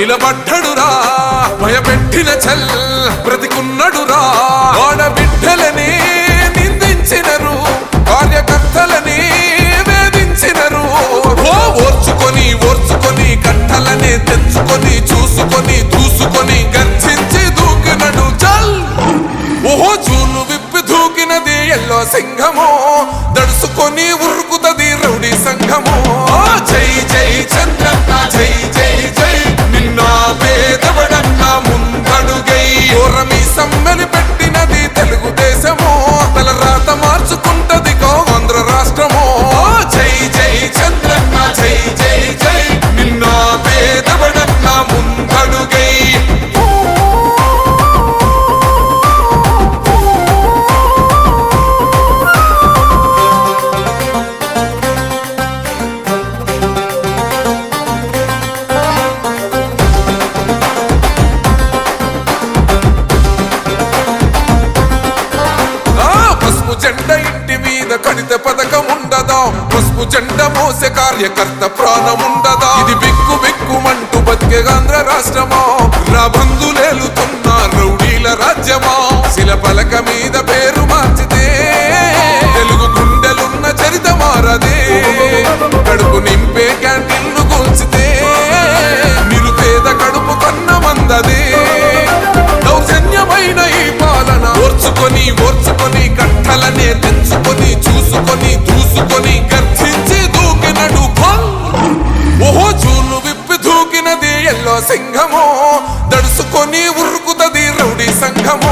నిలబడ్డడురా భయపెట్టిన చల్ బ్రతికున్నడురా ఆడబిడ్డలని నిందించినరు కార్యకర్తలని వేధించినరు ఓర్చుకొని ఓర్చుకొని కట్టలనే తెంచుకొని చూసుకొని దూసుకొని గర్జించి దూకినడు చల్ ఓహో చూలు విప్పి దూకినది ఎల్లో సింహము దడుసుకొని ఉరుకుతది రౌడీ సంఘము జై జై చంద్రన్న జై జై జై నిన్న పేదవడన్న ముందడుగై ఓరమి సమ్మెలి పెట్టినది తెలుగుదేశము తల రాత మార్చుకుంటది ఆంధ్ర రాష్ట్రము జై జై చంద్రన్న జై జై జై నిన్న పేదవడన్న ముందడుగై జెండా ఇంటి మీద కడిత పథకం ఉండదా పసుపు జెండా మోసే కార్యకర్త ప్రాణముండదా ఇది బిక్కు బిక్కుమంటూ బతికే ఆంధ్ర రాష్ట్రమా రాబందులేలుతున్న రౌడీల రాజ్యమా శిల పలక మీద పేరు మార్చితే తెలుగు గుండెలున్న చరిత మారదే కడుపు నింపే క్యాంటీన్లు కూల్చితే నిరుపేద కడుపు కన్న మందదే దౌర్జన్యమైన ఈ పాలన ఓర్చుకొని ఓర్చుకొని కట్టలనే తెంచుకొని చూసుకొని దూసుకొని గర్జించి దూకినడు ఓహో చూలు విప్పి దూకినది ఎల్లో సింహము దడుసుకొని ఉరుకుతది రౌడీ సంఘము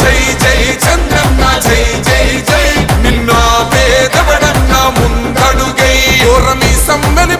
జై జై చంద్రన్న జై జై జై నిన్న పేదవడన్న ముందడుగై ఓరమి సమ్మెలి